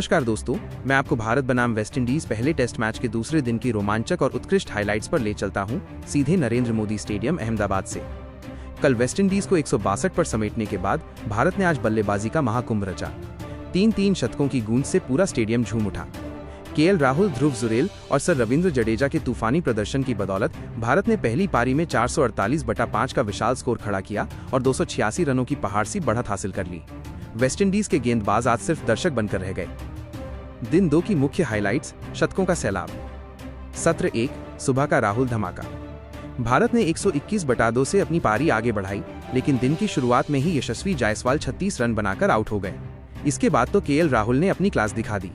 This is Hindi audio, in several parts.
नमस्कार दोस्तों, मैं आपको भारत बनाम वेस्टइंडीज पहले टेस्ट मैच के दूसरे दिन की रोमांचक और उत्कृष्ट हाइलाइट्स पर ले चलता हूं, सीधे नरेंद्र मोदी स्टेडियम अहमदाबाद से। कल वेस्टइंडीज को 162 पर समेटने के बाद भारत ने आज बल्लेबाजी का महाकुंभ रचा। 3-3 शतकों की गूंज से पूरा स्टेडियम झूम उठा। केएल राहुल, ध्रुव जुरेल और सर रविंद्र जडेजा के तूफानी प्रदर्शन की बदौलत भारत ने पहली पारी में 448/5 का विशाल स्कोर खड़ा किया और 286 रनों की पहाड़ सी बढ़त हासिल कर ली। वेस्टइंडीज के गेंदबाज आज सिर्फ दर्शक बनकर रह गए। दिन 2 की मुख्य हाइलाइट्स, शतकों का सैलाब। सत्र 1, सुबह का राहुल धमाका। भारत ने 121/2 से अपनी पारी आगे बढ़ाई, लेकिन दिन की शुरुआत में ही यशस्वी जायसवाल 36 रन बनाकर आउट हो गए। इसके बाद तो केएल राहुल ने अपनी क्लास दिखा दी।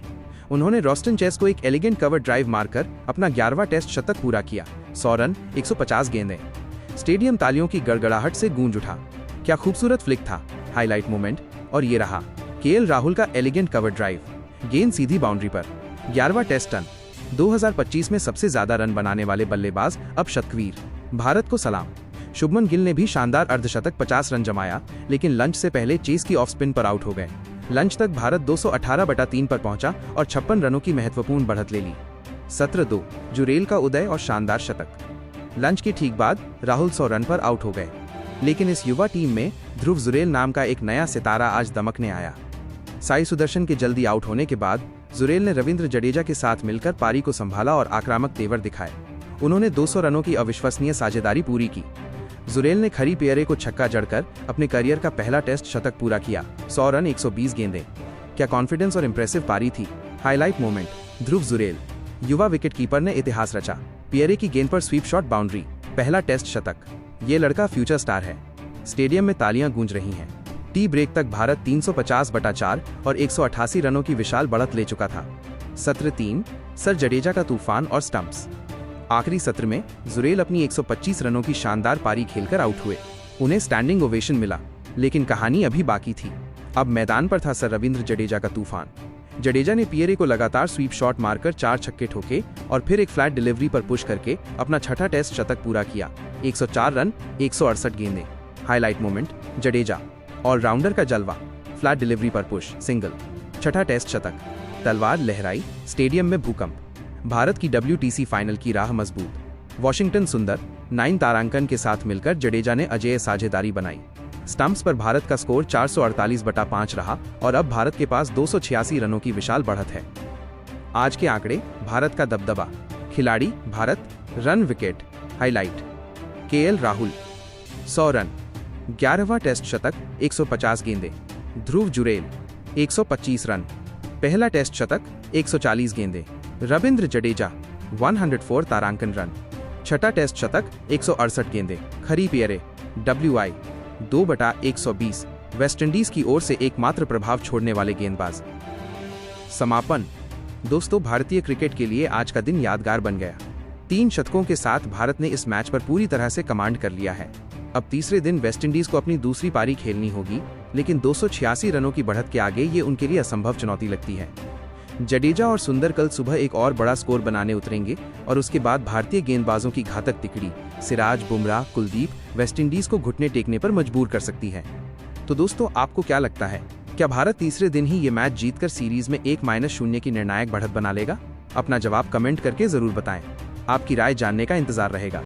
उन्होंने रॉस्टन चेस को एक एलिगेंट कवर ड्राइव मारकर अपना 11वां टेस्ट शतक पूरा किया। 100 रन, 150 गेंदें। स्टेडियम तालियों की गड़गड़ाहट से गूंज उठा। क्या खूबसूरत फ्लिक था। हाईलाइट मोमेंट, और ये रहा केएल राहुल का एलिगेंट कवर ड्राइव। गेंद सीधी बाउंड्री पर। 11वां टेस्ट टर्न। 2025 में सबसे ज्यादा रन बनाने वाले बल्लेबाज अब शतकवीर। भारत को सलाम। शुभमन गिल ने भी शानदार अर्धशतक 50 रन जमाया, लेकिन लंच से पहले चेस की ऑफ स्पिन पर आउट हो गए। लंच तक भारत 218/3 पर पहुंचा और 56 रनों की महत्वपूर्ण बढ़त ले ली। सत्र 2, जुरेल का उदय और शानदार शतक। लंच के ठीक बाद राहुल 100 रन पर आउट हो गए, लेकिन इस युवा टीम में ध्रुव जुरेल नाम का एक नया सितारा आज दमकने आया। साई सुदर्शन के जल्दी आउट होने के बाद जुरेल ने रविंद्र जडेजा के साथ मिलकर पारी को संभाला और आक्रामक तेवर दिखाए। उन्होंने 200 रनों की अविश्वसनीय साझेदारी पूरी की। जुरेल ने खरी पेयरे को छक्का जड़कर अपने करियर का पहला टेस्ट शतक पूरा किया। 100 रन, 120 गेंदें। क्या कॉन्फिडेंस और इंप्रेसिव पारी थी। हाईलाइट मोमेंट, ध्रुव जुरेल। युवा विकेटकीपर ने इतिहास रचा। पेयरे की गेंद पर स्वीप शॉट बाउंड्री, पहला टेस्ट शतक। ये लड़का फ्यूचर स्टार है। स्टेडियम में तालियां गूंज रही हैं। टी ब्रेक तक भारत 350/4 और 188 रनों की विशाल बढ़त ले चुका था। सत्र 3, सर जडेजा का तूफान और स्टंप्स। आखिरी सत्र में जुरेल अपनी 125 रनों की शानदार पारी खेलकर आउट हुए। उन्हें स्टैंडिंग ओवेशन मिला, लेकिन कहानी अभी बाकी थी। अब मैदान पर था सर रविंद्र जडेजा का तूफान। जडेजा ने पियरे को लगातार स्वीप शॉट मारकर 4 छक्के ठोके और फिर एक फ्लैट डिलीवरी पर पुश करके अपना छठा टेस्ट शतक पूरा किया। 104 रन, 168 गेंदें। Highlight moment, Jadeja. ऑलराउंडर का जलवा, फ्लैट डिलीवरी पर पुश, सिंगल। छठा टेस्ट शतक। तलवार लहराई, स्टेडियम में भूकंप। भारत की WTC फाइनल की राह मजबूत। वॉशिंगटन सुंदर 9 तारांकन के साथ मिलकर जडेजा ने अजेय साझेदारी बनाई। स्टंप्स पर भारत का स्कोर 448/5 रहा और अब भारत के पास 286 रनों की विशाल बढ़त है। आज के आंकड़े, भारत का दबदबा। खिलाड़ी Bharat, run wicket. Highlight, KL Rahul 100 run, 11वां टेस्ट शतक, 150 गेंदें। ध्रुव जुरेल 125 रन, पहला टेस्ट शतक, 140 गेंदें। रविंद्र जडेजा 104 तारांकन रन, छठा टेस्ट शतक, 168 गेंदें। खरी पेयरे WI 2/120। वेस्टइंडीज की ओर से एकमात्र प्रभाव छोड़ने वाले गेंदबाज। समापन। दोस्तों, भारतीय क्रिकेट के लिए आज का दिन यादगार बन गया। 3 शतकों के साथ भारत ने इस मैच पर पूरी तरह से कमांड कर लिया है। अब तीसरे दिन वेस्टइंडीज को अपनी दूसरी पारी खेलनी होगी, लेकिन 286 रनों की बढ़त के आगे ये उनके लिए असंभव चुनौती लगती है। जडेजा और सुंदर कल सुबह एक और बड़ा स्कोर बनाने उतरेंगे और उसके बाद भारतीय गेंदबाजों की घातक तिकड़ी सिराज, बुमराह, कुलदीप वेस्टइंडीज को घुटने टेकने पर मजबूर कर सकती है। तो दोस्तों, आपको क्या लगता है, क्या भारत तीसरे दिन ही ये मैच जीतकर सीरीज में 1-0 की निर्णायक बढ़त बना लेगा? अपना जवाब कमेंट करके जरूर बताएं। आपकी राय जानने का इंतजार रहेगा।